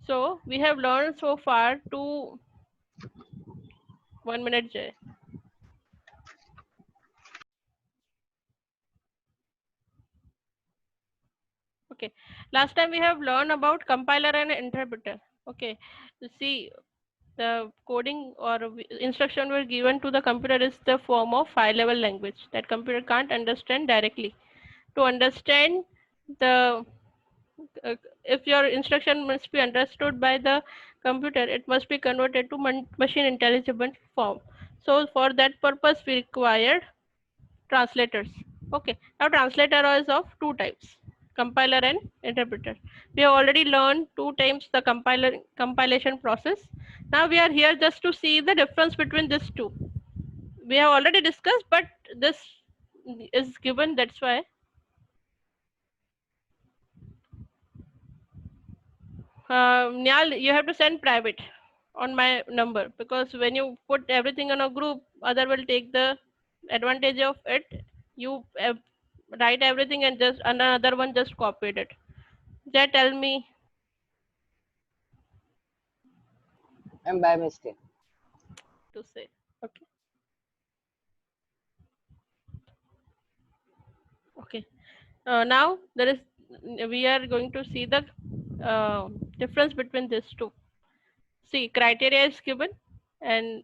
So we have learned so far to 1 minute, Jay. Okay. Last time we have learned about compiler and interpreter. Okay. See, the coding or instruction were given to the computer is the form of high level language that computer can't understand directly. To understand the uh, if your instruction must be understood by the computer, it must be converted to machine intelligible form. So for that purpose we required translators. Okay, now translator is of two types, compiler and interpreter. We have already learned two times the compilation process. Now we are here just to see the difference between these two. We have already discussed, but this is given, that's why. Nyal, you have to send private on my number, because when you put everything on a group, other will take the advantage of it. You write everything and just another one just copied it. Just tell me And by mistake. to say. Okay. Okay. Now there is we are going to see the difference between these two. See, criteria is given, and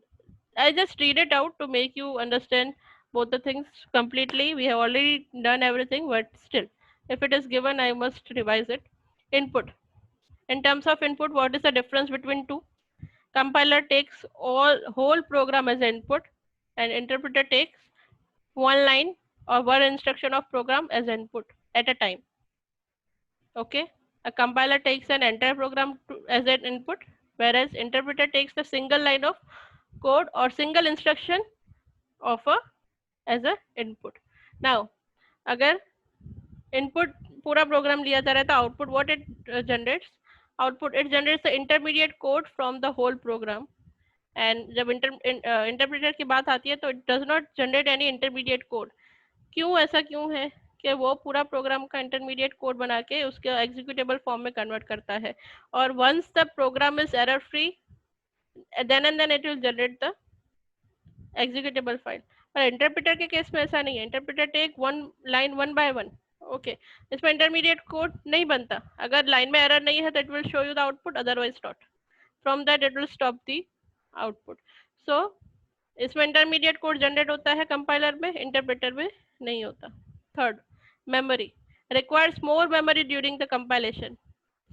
I just read it out to make you understand both the things completely. We have already done everything, but still, if it is given, I must revise it. Input. In terms of input, what is the difference between two? Compiler takes all whole program as input, and interpreter takes one line or one instruction of program as input at a time. Okay, a compiler takes an entire program as an input, whereas interpreter takes the single line of code or single instruction of a as a input. Now अगर input पूरा program लिया जा रहा है तो output what it generates? Output it generates the intermediate code from the whole program. And जब interpreter की बात आती है तो it does not generate any intermediate code. क्यों ऐसा क्यों है कि वो पूरा प्रोग्राम का इंटरमीडिएट कोड बना के उसके एग्जीक्यूटेबल फॉर्म में कन्वर्ट करता है, और once the program is error free, then and then it will generate the executable file. पर इंटरप्रेटर के केस में ऐसा नहीं है. Interpreter take one line one by one. Okay, इसमें इंटरमीडिएट कोड नहीं बनता. अगर लाइन में एरर नहीं है तो it will show you the output, otherwise not. From that it will stop the output. So इसमें इंटरमीडिएट कोड जनरेट होता है कंपाइलर में, इंटरप्रेटर में नहीं होता. Third, memory. Requires more memory during the compilation.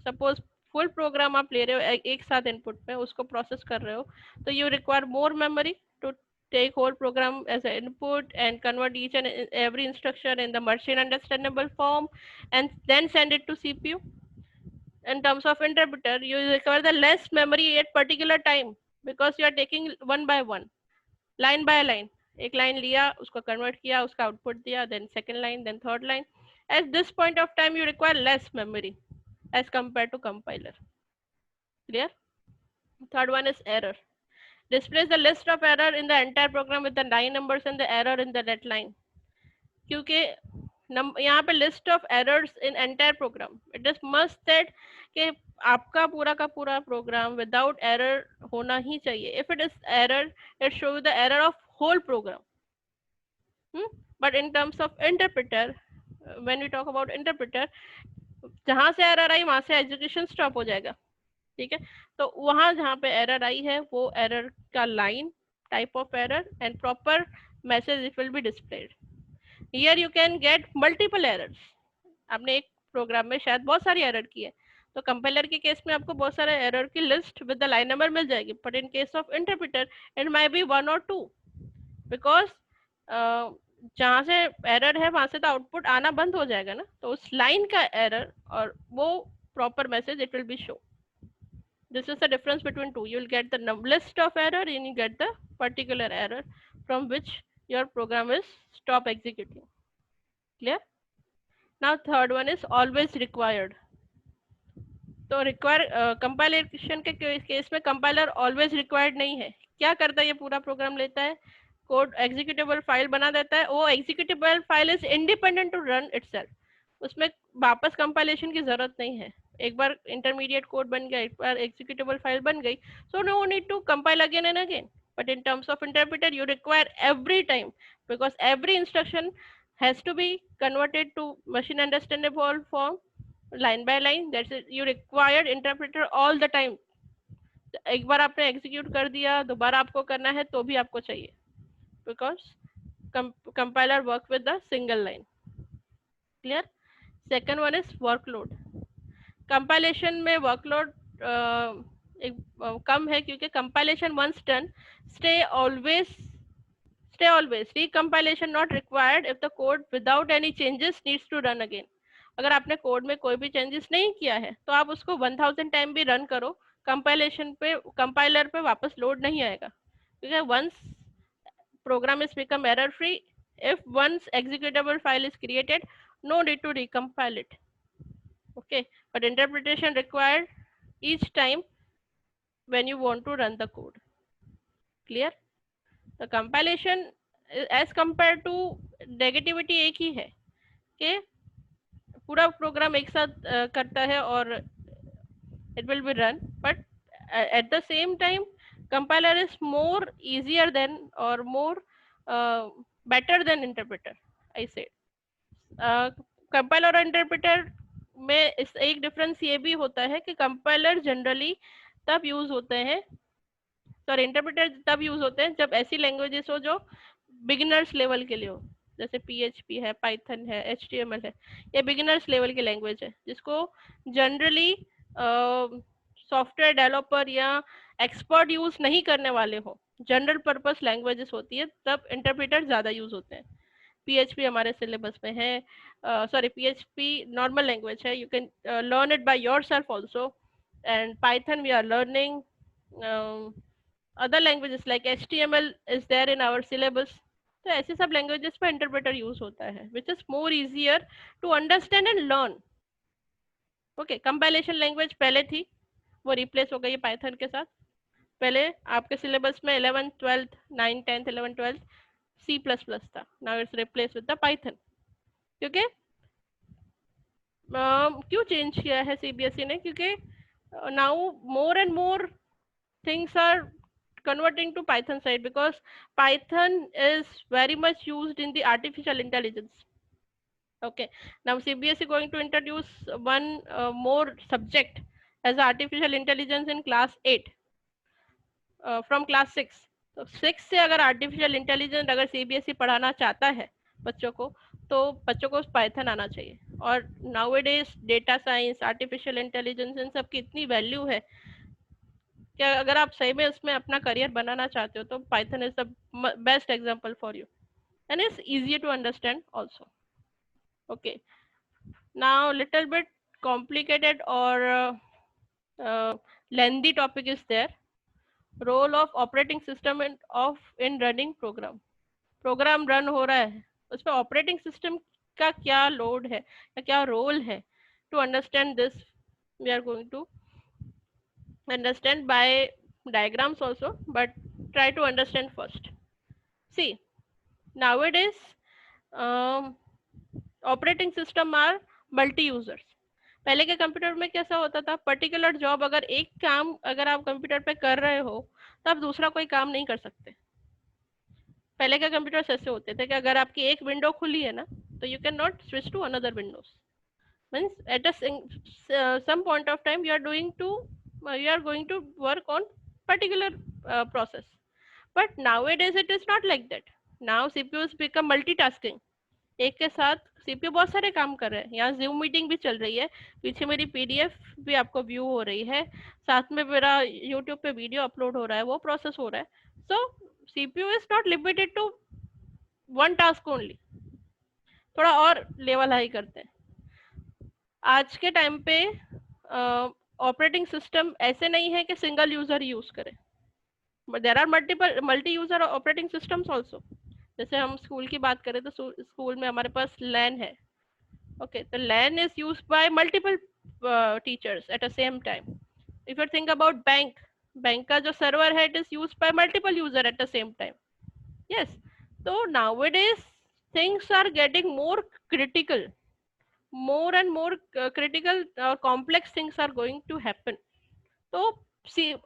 Suppose full program आप ले रहे हो एक साथ इनपुट में, उसको प्रोसेस कर रहे हो, तो you require more memory to take whole program as an input and convert each and every instruction in the machine understandable form and then send it to CPU. In terms of interpreter, you require the less memory at particular time because you are taking one by one, line by line. एक line लिया, उसको convert किया, उसका output दिया, then second line, then third line. At this point of time you require less memory as compared to compiler. Clear? Third one is error. Displays the list of error in the entire program with the line numbers and the error in the that line. क्योंकि यहाँ पे list of errors in entire program, it is must that कि आपका पूरा का पूरा programme without error होना ही चाहिए. If it is error, it show the error of whole program. But in terms of interpreter, when we talk about interpreter, जहां से एरर आई वहां से एग्जीक्यूशन स्टॉप हो जाएगा. ठीक है, तो वहां जहाँ पे एरर आई है वो एरर का line, type of error and proper message it will be displayed. Here you can get multiple errors. आपने एक प्रोग्राम में शायद बहुत सारी एरर की है, तो कंपाइलर के केस में आपको बहुत सारे एरर की list with the line number मिल जाएगी. But in case of interpreter it might be one और टू, बिकॉज जहाँ से एरर है वहां से तो आउटपुट आना बंद हो जाएगा ना, तो उस लाइन का एरर और वो proper message it will B show. This is the difference between two. You will get the list of error and you get the particular error from which your program is stop executing. Clear? Now third one is always required. तो require compilation के case में compiler always required नहीं है. क्या करता है, ये पूरा प्रोग्राम लेता है, कोड एग्जीक्यूटेबल फाइल बना देता है. वो executable file is independent to run itself. उसमें वापस कंपाइलेशन की जरूरत नहीं है. एक बार इंटरमीडिएट कोड बन गया, एक बार एग्जीक्यूटेबल फाइल बन गई, so no need to compile again and again. But in terms of interpreter, you require every time, because every instruction has to be converted to machine understandable form, line by line. That's it. You required interpreter all the time. एक बार आपने execute कर दिया, दोबारा आपको करना है तो भी आपको चाहिए, because compiler work with the single line. Clear? Second one is workload. Compilation में वर्कलोड कम है, क्योंकि compilation once done, stay always recompilation not required if the code without any changes needs to run again. अगर आपने code में कोई भी changes नहीं किया है तो आप उसको 1000 टाइम भी रन करो, कंपाइलेशन पे, कंपाइलर पे वापस लोड नहीं आएगा, क्योंकि once program is become error free if once executable file is created, no need to recompile it. Okay, but interpretation required each time when you want to run the code. Clear? The compilation as compared to negativity एक ही है कि पूरा programme एक साथ करता है और it will be run, but at the same time compiler is more easier than or more better than interpreter, I said. Compiler और इंटरप्रेटर में इस एक डिफरेंस ये भी होता है कि कंपाइलर जनरली तब यूज होते हैं, सॉरी इंटरप्रेटर तब यूज होते हैं जब ऐसी लैंग्वेजेस हो जो बिगिनर्स लेवल के लिए हो, जैसे PHP है, पाइथन है, HTML है, ये बिगिनर्स लेवल की लैंग्वेज है जिसको जनरली सॉफ्टवेयर डेवलपर या एक्सपर्ट यूज नहीं करने वाले हो, जनरल पर्पस लैंग्वेजेस होती है, तब इंटरप्रेटर ज़्यादा यूज होते हैं. PHP हमारे सिलेबस में है, सॉरी PHP नॉर्मल लैंग्वेज है, you can learn it by yourself also, and Python we are learning, other languages like HTML is there in our syllabus. तो ऐसे सब लैंग्वेजेस पर इंटरप्रेटर यूज होता है, which is more easier to understand and learn. Okay, compilation language पहले थी, वो replace हो गई है पाइथन के साथ. पहले आपके सिलेबस में 11th 12th 9th 10th 11th 12th C++ था, now it's replace with the Python. क्योंकि क्यों चेंज किया है CBSE ने? क्योंकि now more and more things are converting to Python side, because Python is very much used in the artificial intelligence. Okay, now CBSE going to introduce one more subject as artificial intelligence in class 8 from class 6. तो 6 से अगर artificial intelligence अगर CBSE पढ़ाना चाहता है बच्चों को, तो बच्चों को पाइथन आना चाहिए. और nowadays data science, artificial intelligence, इन सब की इतनी वैल्यू है कि अगर आप सही में उसमें अपना करियर बनाना चाहते हो तो Python is the best example for you, and it's easier to understand also. Okay, now little bit complicated or lengthy topic is there. Role of operating system in running program. Program run हो रहा है, उस पर operating system का क्या load है या क्या रोल है. To understand this we are going to understand by diagrams also, but try to understand first. See, nowadays operating system are multi users. पहले के कंप्यूटर में कैसा होता था, पर्टिकुलर जॉब अगर एक काम अगर आप कंप्यूटर पे कर रहे हो तो आप दूसरा कोई काम नहीं कर सकते. पहले के कंप्यूटर्स ऐसे होते थे कि अगर आपकी एक विंडो खुली है ना तो you can not switch to another windows. Means at some point of time you are going to work on particular process, but nowadays it is not like that. Now CPUs become multitasking. एक के साथ CPU बहुत सारे काम कर रहे हैं. यहाँ Zoom मीटिंग भी चल रही है, पीछे मेरी PDF भी आपको व्यू हो रही है, साथ में मेरा YouTube पे वीडियो अपलोड हो रहा है, वो प्रोसेस हो रहा है. So CPU is not limited to one task only. थोड़ा और लेवल हाई करते हैं. आज के टाइम पे ऑपरेटिंग सिस्टम ऐसे नहीं है कि सिंगल यूजर यूज करे, but there are multi user operating systems also. जैसे हम स्कूल की बात करें तो स्कूल में हमारे पास LAN है. ओके, तो LAN is used by multiple teachers at the same time. If you think about bank का जो सर्वर है, it is used by multiple user at the same time. Yes, तो nowadays things are getting more critical, more and more critical or complex things are going to happen. तो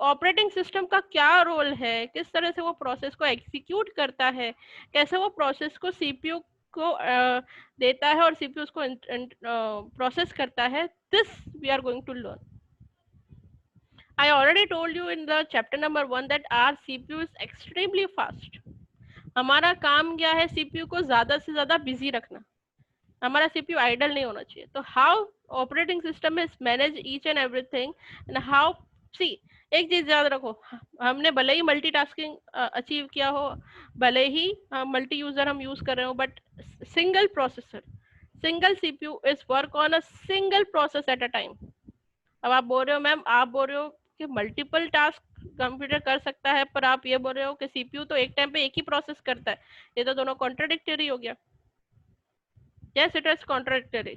operating system का क्या role है, किस तरह से वो process को एग्जीक्यूट करता है, कैसे वो प्रोसेस को सीपीयू को देता है और सीपीयू उसको प्रोसेस करता है, this we are going to learn. I already told you in the chapter number 1 that our CPU is extremely fast. हमारा काम क्या है, सीपीयू को ज्यादा से ज्यादा बिजी रखना, हमारा सीपीयू आइडल नहीं होना चाहिए. तो how operating system is manage each and everything and how, see एक चीज याद रखो, हमने भले ही मल्टीटास्किंग अचीव किया हो, भले ही मल्टी यूजर हम यूज कर रहे हो, but single processor, single CPU is work on a single process at a time. अब आप बोल रहे हो मैम, आप बोल रहे हो कि मल्टीपल टास्क कंप्यूटर कर सकता है, पर आप ये बोल रहे हो कि सीपीयू तो एक टाइम पे एक ही प्रोसेस करता है. ये तो दोनों कॉन्ट्राडिक्टरी हो गया. यस इट इज कॉन्ट्राडिक्टरी,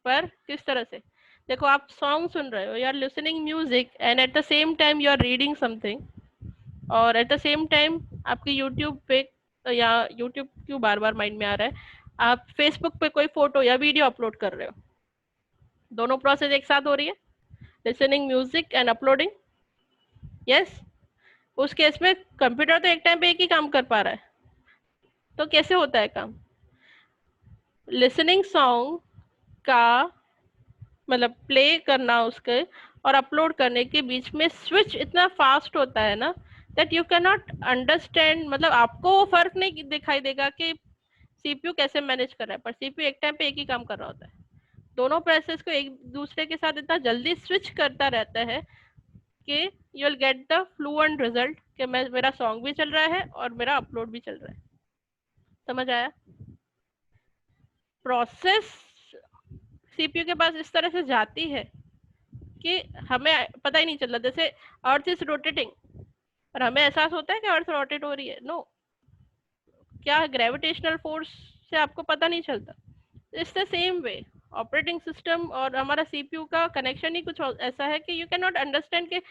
पर किस तरह से? देखो, आप सॉन्ग सुन रहे हो, you are listening music and at the same time you are reading something, और एट द सेम टाइम आपकी यूट्यूब पे, या यूट्यूब क्यों बार बार माइंड में आ रहा है, आप फेसबुक पे कोई फोटो या वीडियो अपलोड कर रहे हो. दोनों प्रोसेस एक साथ हो रही है, listening music and uploading. Yes, उस केस में कंप्यूटर तो एक टाइम पे एक ही काम कर पा रहा है. तो कैसे होता है काम? लिसनिंग सॉन्ग का मतलब प्ले करना उसके और अपलोड करने के बीच में स्विच इतना फास्ट होता है ना, that you can not understand. मतलब आपको वो फर्क नहीं दिखाई देगा कि सीपीयू कैसे मैनेज कर रहा है, पर सीपीयू एक टाइम पे एक ही काम कर रहा होता है. दोनों प्रोसेस को एक दूसरे के साथ इतना जल्दी स्विच करता रहता है कि you will get the fluent result कि मेरा सॉन्ग भी चल रहा है और मेरा अपलोड भी चल रहा है. समझ आया? प्रोसेस सीपीयू के पास इस तरह से जाती है कि हमें पता ही नहीं चलता. जैसे अर्थ इज रोटेटिंग और हमें एहसास होता है कि अर्थ रोटेट हो रही है. नो, क्या ग्रेविटेशनल फोर्स से आपको पता नहीं चलता. It's the same way operating system और हमारा सीपीयू का कनेक्शन ही कुछ ऐसा है कि यू कैन नॉट अंडरस्टैंड कि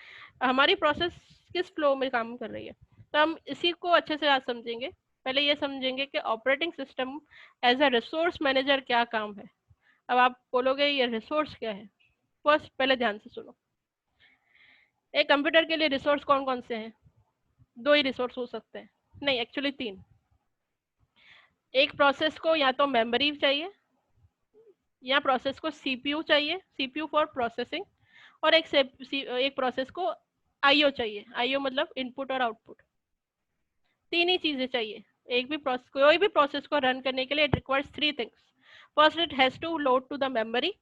हमारी प्रोसेस किस फ्लो में काम कर रही है. तो हम इसी को अच्छे से आज समझेंगे. पहले ये समझेंगे कि operating system as a resource manager क्या काम है. अब आप बोलोगे ये रिसोर्स क्या है. फर्स्ट पहले ध्यान से सुनो. एक कंप्यूटर के लिए रिसोर्स कौन कौन से हैं? दो ही रिसोर्स हो सकते हैं, नहीं एक्चुअली तीन. एक प्रोसेस को या तो मेमोरी चाहिए, या प्रोसेस को सीपीयू चाहिए, सीपीयू फॉर प्रोसेसिंग, और एक प्रोसेस को आईओ चाहिए. आईओ मतलब इनपुट और आउटपुट. तीन ही चीजें चाहिए. एक भी प्रोसेस, कोई भी प्रोसेस को रन करने के लिए it requires three things. First, it has to load to the memory,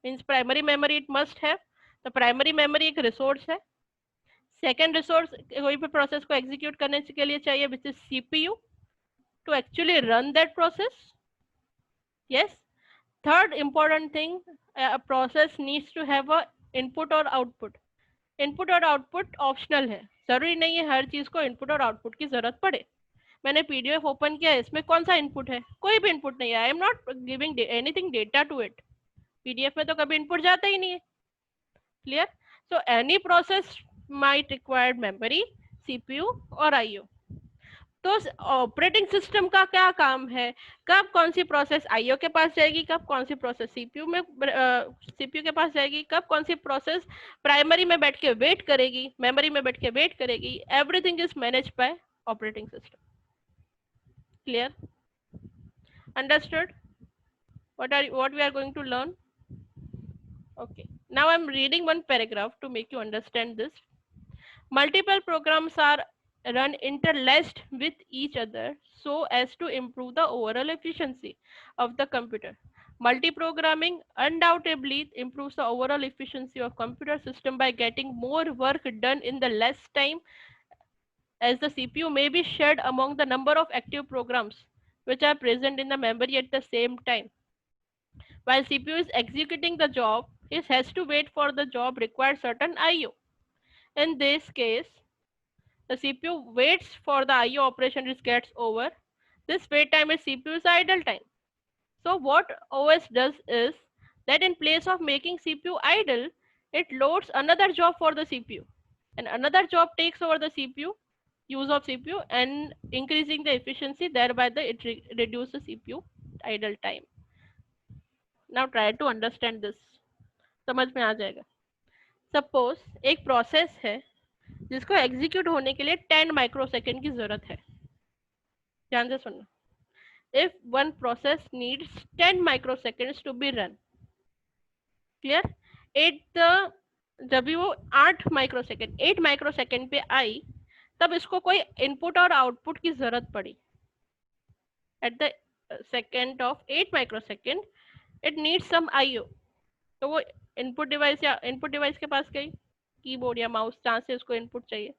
means primary memory it must have. तो प्राइमरी मेमोरी एक रिसोर्स है. सेकेंड रिसोर्स कोई भी प्रोसेस को एग्जीक्यूट करने के लिए चाहिए, which is CPU to actually run that process. Yes. Third important thing, a process needs to have a input और output. इनपुट और आउटपुट ऑप्शनल है, जरूरी नहीं है हर चीज को इनपुट और आउटपुट की जरूरत पड़े. मैंने पीडीएफ ओपन किया, इसमें कौन सा इनपुट है? कोई भी इनपुट नहीं है. I am not giving anything data to it. PDF में तो कभी इनपुट जाता ही नहीं है. Clear? So any process might required memory, CPU और आईओ. तो ऑपरेटिंग सिस्टम का क्या काम है? कब कौन सी प्रोसेस आईओ के पास जाएगी, कब कौन सी प्रोसेस सीपीयू के पास जाएगी, कब कौन सी प्रोसेस प्राइमरी में बैठ के वेट करेगी, मेमोरी में बैठ के वेट करेगी. Everything is managed by operating system. Clear? Understood what we are going to learn? Okay, now I'm reading one paragraph to make you understand this. Multiple programs are run interlaced with each other so as to improve the overall efficiency of the computer. Multi-programming undoubtedly improves the overall efficiency of computer system by getting more work done in the less time, as the CPU may be shared among the number of active programs which are present in the memory at the same time. While CPU is executing the job, it has to wait for the job requires certain IO. In this case, the CPU waits for the IO operation which gets over. This wait time is CPU's idle time. So what OS does is that in place of making CPU idle, it loads another job for the CPU. And another job takes over the CPU, use of CPU, and increasing the efficiency, thereby it reduces CPU idle time. Now try to understand this, समझ में आ जाएगा। Suppose एक process है जिसको execute होने के लिए 10 microsecond की जरूरत है। ध्यान से सुनना, if one process needs 10 microseconds to be run, clear, 8 जब भी वो 8 माइक्रोसेकंड पे आई तब इसको कोई इनपुट और आउटपुट की जरूरत पड़ी। At the second of 8 microsecond it needs some IO, तो वो इनपुट डिवाइस या इनपुट डिवाइस के पास गई, कीबोर्ड या माउस, जहाँ से उसको इनपुट चाहिए।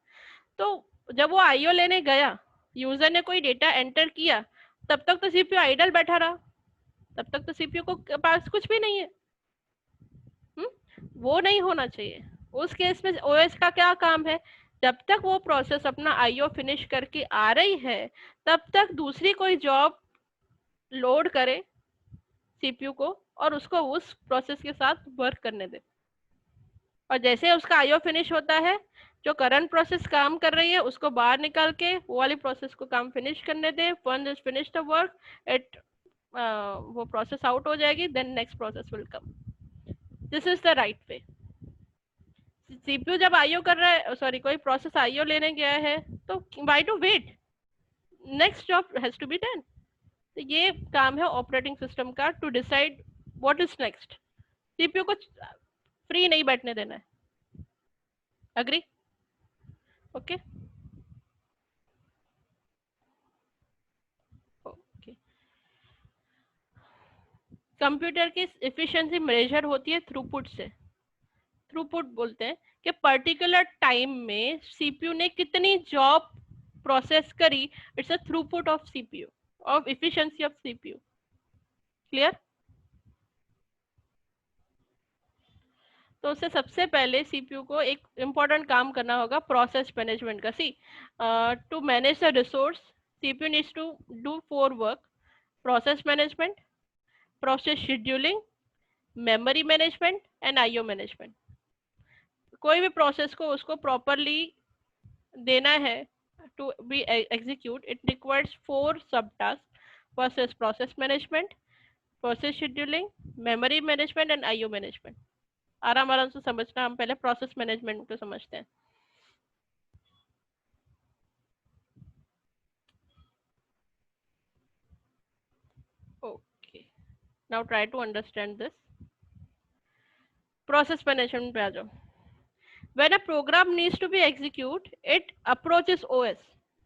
तो जब वो आईओ लेने गया, यूजर ने कोई डेटा एंटर किया, तब तक तो सीपीयू आइडल बैठा रहा, तब तक तो सीपीयू को पास कुछ भी नहीं है। वो नहीं होना चाहिए। उस केस में ओएस का क्या काम है, जब तक वो प्रोसेस अपना आईओ फिनिश करके आ रही है तब तक दूसरी कोई जॉब लोड करे सीपीयू को और उसको उस प्रोसेस के साथ वर्क करने दे। और जैसे उसका आईओ फिनिश होता है, जो करंट प्रोसेस काम कर रही है उसको बाहर निकाल के वो वाली प्रोसेस को काम फिनिश करने दे। One is finish the work, it वो प्रोसेस आउट हो जाएगी, then next process will come. This is the right way. CPU जब आईओ कर रहा है, सॉरी कोई प्रोसेस आईओ लेने गया है, तो why to wait, next job has to be done. तो ये काम है ऑपरेटिंग सिस्टम का, to decide what is next. CPU को फ्री नहीं बैठने देना है। अग्री? Okay okay. कंप्यूटर की एफिशिएंसी मेजर होती है थ्रूपुट से। थ्रूपुट बोलते हैं कि पर्टिकुलर टाइम में सीपीयू ने कितनी जॉब प्रोसेस करी, it's a throughput of CPU, of efficiency of CPU. Clear? तो उससे सबसे पहले सीपीयू को एक इम्पोर्टेंट काम करना होगा प्रोसेस मैनेजमेंट का। See to manage the resource CPU needs to do 4 work: process management, process scheduling, memory management and IO management. कोई भी प्रोसेस को उसको प्रॉपरली देना है to be execute, it requires 4 sub task: first is process management, process scheduling, memory management and IO management. आराम आराम से समझना, हम पहले प्रोसेस मैनेजमेंट को समझते हैं। Okay, now try to understand this. Process management पे आ जाओ। When a program needs to be execute, it approaches OS.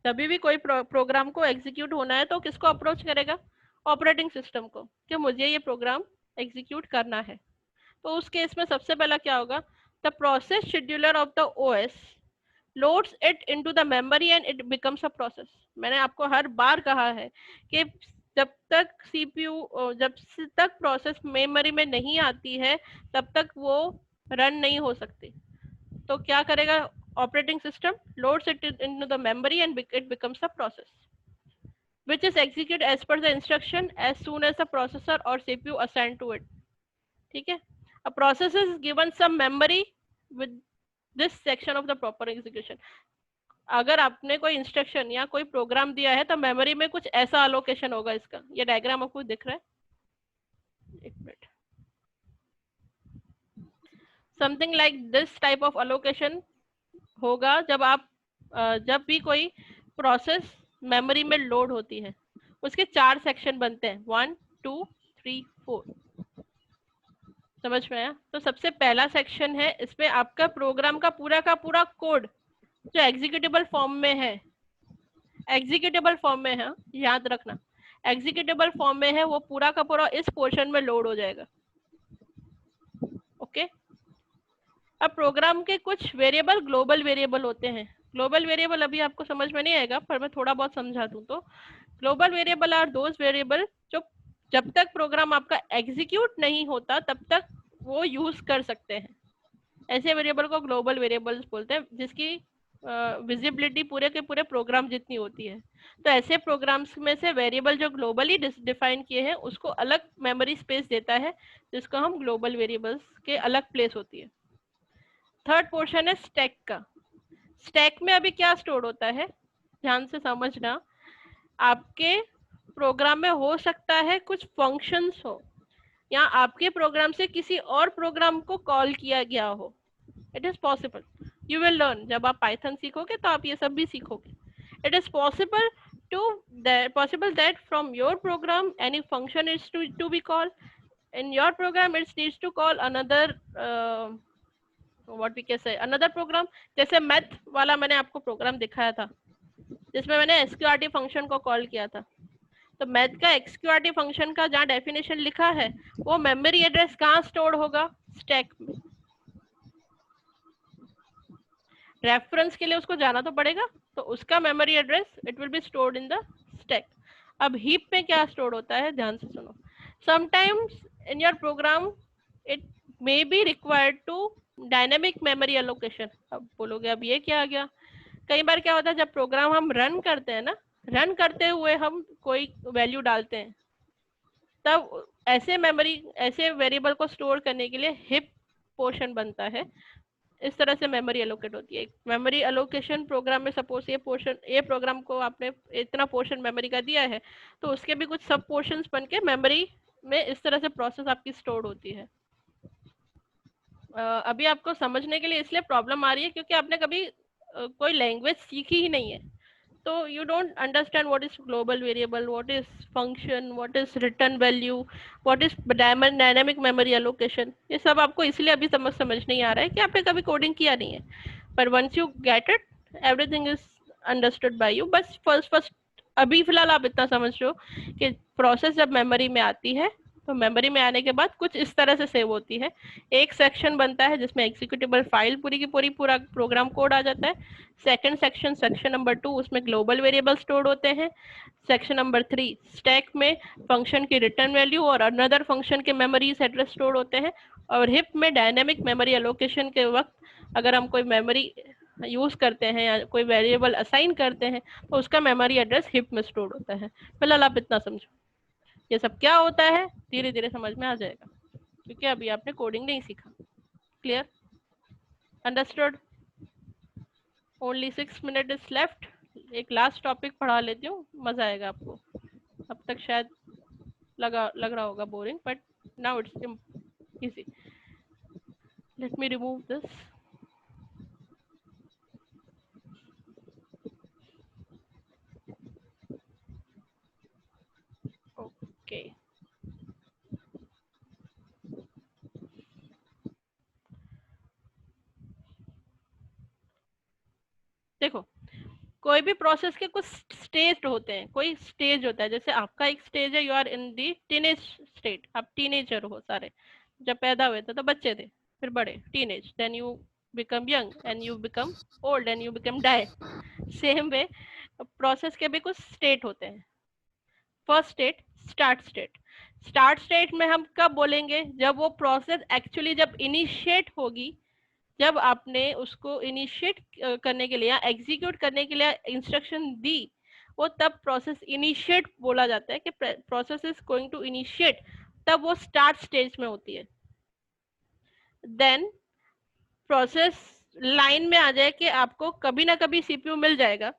तभी भी कोई प्रोग्राम को एग्जीक्यूट होना है तो किसको अप्रोच करेगा? ऑपरेटिंग सिस्टम को, कि मुझे ये प्रोग्राम एग्जीक्यूट करना है। तो उस केस में सबसे पहला क्या होगा? The process scheduler of the OS loads it into the memory and it becomes a process. मैंने आपको हर बार कहा है कि जब तक सीपीयू, जब तक प्रोसेस मेमोरी में नहीं आती है तब तक वो रन नहीं हो सकती। तो क्या करेगा operating system? Loads it into the memory and it becomes a process which is executed as per the instruction as soon as the processor or CPU assigned to it. ठीक है? A process is given some memory with this section of the proper execution. अगर आपने कोई instruction या कोई programme दिया है तो मेमोरी में कुछ ऐसा अलोकेशन होगा इसका। ये डायग्राम आपको दिख रहा है? एक minute. Something like this type of allocation होगा जब भी कोई प्रोसेस मेमोरी में लोड होती है। उसके 4 सेक्शन बनते हैं, 1 2 3 4। समझ में आया? तो सबसे पहला सेक्शन है, इसमें आपका प्रोग्राम का पूरा कोड जो एग्जीक्यूटेबल फॉर्म में है, एग्जीक्यूटेबल फॉर्म में है, याद रखना, एग्जीक्यूटेबल फॉर्म में है, वो पूरा का पूरा इस पोर्शन में लोड हो जाएगा। ओके। अब प्रोग्राम के कुछ वेरिएबल ग्लोबल वेरिएबल होते हैं। ग्लोबल वेरिएबल अभी आपको समझ में नहीं आएगा, पर मैं थोड़ा बहुत समझा दूं तो global variable are those variable जो जब तक प्रोग्राम आपका एग्जीक्यूट नहीं होता तब तक वो यूज कर सकते हैं। ऐसे वेरिएबल को ग्लोबल वेरिएबल्स बोलते हैं, जिसकी विजिबिलिटी पूरे के पूरे प्रोग्राम जितनी होती है। तो ऐसे प्रोग्राम्स में से वेरिएबल जो ग्लोबली डिफाइन किए हैं उसको अलग मेमोरी स्पेस देता है, जिसको हम ग्लोबल वेरिएबल्स के अलग प्लेस होती है। थर्ड पोर्शन है स्टैक का। स्टैक में अभी क्या स्टोर होता है, ध्यान से समझना। आपके प्रोग्राम में हो सकता है कुछ फंक्शंस हो या आपके प्रोग्राम से किसी और प्रोग्राम को कॉल किया गया हो. It is possible. You will learn. जब आप पाइथन सीखोगे तो आप ये सब भी सीखोगे. It is possible that from your program any function is to be called. In your program it needs to call another what we can say another program. जैसे मैथ वाला मैंने आपको प्रोग्राम दिखाया था जिसमें मैंने एसक्यूआरटी फंक्शन को call किया था. तो मैथ का एक्सक्यूआरटी फंक्शन का जहाँ डेफिनेशन लिखा है वो मेमोरी एड्रेस कहाँ स्टोर होगा? स्टैक में. रेफरेंस के लिए उसको जाना तो पड़ेगा, तो उसका memory address it will be stored in the stack. अब हीप में क्या स्टोर होता है, ध्यान से सुनो. Sometimes in your program it may be required to dynamic memory allocation. अब बोलोगे अब ये क्या आ गया? कई बार क्या होता है जब प्रोग्राम हम रन करते हैं ना, रन करते हुए हम कोई वैल्यू डालते हैं, तब ऐसे वेरिएबल को स्टोर करने के लिए हिप पोर्शन बनता है. इस तरह से मेमोरी एलोकेट होती है. मेमोरी एलोकेशन प्रोग्राम में सपोज ये प्रोग्राम को आपने इतना पोर्शन मेमोरी का दिया है, तो उसके भी कुछ सब पोर्शंस बन के मेमोरी में इस तरह से प्रोसेस आपकी स्टोर होती है. अभी आपको समझने के लिए इसलिए प्रॉब्लम आ रही है क्योंकि आपने कभी कोई लैंग्वेज सीखी ही नहीं है. तो you don't understand what is global variable, what is function, what is return value, what is dynamic memory allocation. ये सब आपको इसलिए अभी समझ नहीं आ रहा है कि आपने कभी कोडिंग किया नहीं है. पर once you get it, everything is understood by you. बस फर्स्ट अभी फिलहाल आप इतना समझ लो कि प्रोसेस जब मेमोरी में आती है तो मेमोरी में आने के बाद कुछ इस तरह से सेव होती है. एक सेक्शन बनता है जिसमें एग्जीक्यूटेबल फाइल पूरी की पूरा प्रोग्राम कोड आ जाता है. सेकंड सेक्शन नंबर 2 उसमें ग्लोबल वेरिएबल स्टोर्ड होते हैं. सेक्शन नंबर 3 स्टैक में फंक्शन की रिटर्न वैल्यू और अनदर फंक्शन के मेमोरीज एड्रेस स्टोर होते हैं. और हिप में डायनेमिक मेमोरी एलोकेशन के वक्त अगर हम कोई मेमोरी यूज करते हैं या कोई वेरिएबल असाइन करते हैं तो उसका मेमोरी एड्रेस हिप में स्टोर होता है. फिलहाल आप इतना समझो. ये सब क्या होता है धीरे धीरे समझ में आ जाएगा क्योंकि अभी आपने कोडिंग नहीं सीखा. Clear? Understood? Only 6 minute is left. एक लास्ट टॉपिक पढ़ा लेती हूँ, मजा आएगा आपको. अब तक शायद लग रहा होगा boring, but now it's easy. Let me remove this. Okay. देखो, कोई भी प्रोसेस के कुछ स्टेज होते हैं. कोई स्टेज होता है, जैसे आपका एक स्टेज है, you are in the teenage state. आप टीनेजर हो सारे. जब पैदा हुए थे तो बच्चे थे, फिर बड़े teenage, then you become young and you become old and you become die. Same way process के भी कुछ स्टेट होते हैं. First state start state. Start state में हम कब बोलेंगे? जब वो प्रोसेस एक्चुअली जब इनिशिएट होगी, जब आपने उसको इनिशिएट करने के लिए या एग्जीक्यूट करने के लिए इंस्ट्रक्शन दी, वो तब प्रोसेस इनिशिएट बोला जाता है कि process is going to initiate. तब वो स्टार्ट स्टेज में होती है. देन प्रोसेस लाइन में आ जाए कि आपको कभी ना कभी सीपीयू मिल जाएगा.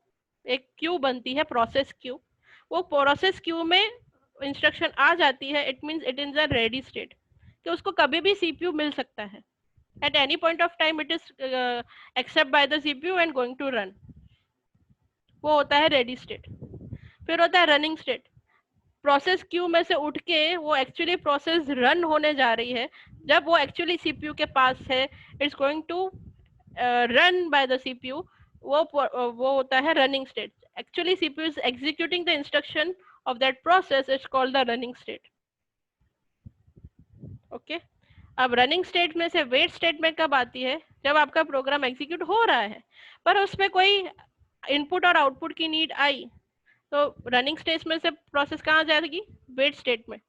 एक क्यू बनती है, प्रोसेस क्यू. वो प्रोसेस क्यू में इंस्ट्रक्शन आ जाती है. It means it is a ready state कि उसको कभी भी सीपीयू मिल सकता है. At any point of time it is accept by the CPU and going to run. वो होता है रेडी स्टेट. फिर होता है रनिंग स्टेट. प्रोसेस क्यू में से उठ के वो एक्चुअली प्रोसेस रन होने जा रही है. जब वो एक्चुअली सीपीयू के पास है, it's going to run by the CPU. वो होता है running state. Actually CPU is executing the instruction of that process. It's called the running state. Okay. अब रनिंग स्टेट में से वेट स्टेट में कब आती है? जब आपका प्रोग्राम एग्जीक्यूट हो रहा है पर उसमें कोई इनपुट और आउटपुट की नीड आई, तो रनिंग स्टेज में से प्रोसेस कहाँ जाएगी? वेट स्टेट में.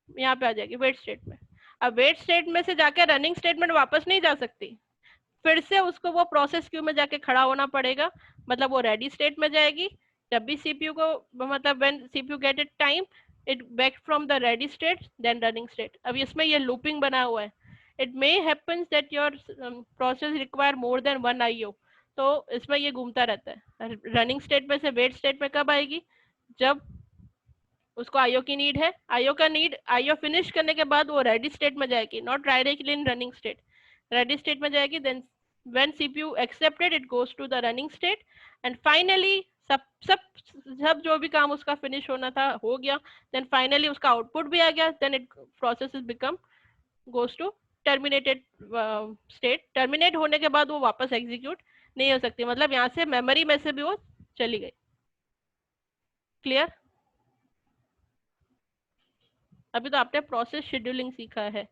यहाँ पे आ जाएगी वेट स्टेट में. अब वेट स्टेट में से जाके रनिंग स्टेट में वापस नहीं जा सकती. फिर से उसको वो प्रोसेस क्यू में जाके खड़ा होना पड़ेगा. मतलब वो रेडी स्टेट में जाएगी. जब भी सीपीयू को मतलब when CPU get it time, it back from the ready state then running state. अब इसमें ये looping बना हुआ है. It may happens that your process require more than one IO. तो इसमें ये घूमता रहता है. रनिंग स्टेट में से वेट स्टेट में कब आएगी? जब उसको आईओ की नीड है, आईओ का नीड, आईओ फिनिश करने के बाद वो रेडी स्टेट में जाएगी, not directly in running state, ready state में जाएगी। Then when CPU accepted it goes to the running state and finally सब सब सब जो भी काम उसका फिनिश होना था हो गया। देन फाइनली उसका आउटपुट भी आ गया। Then it process is become goes to terminated state. Terminate होने के बाद वो वापस एग्जीक्यूट नहीं हो सकती, मतलब यहाँ से मेमोरी में से भी वो चली गई। क्लियर? अभी तो आपने प्रोसेस शेड्यूलिंग सीखा है।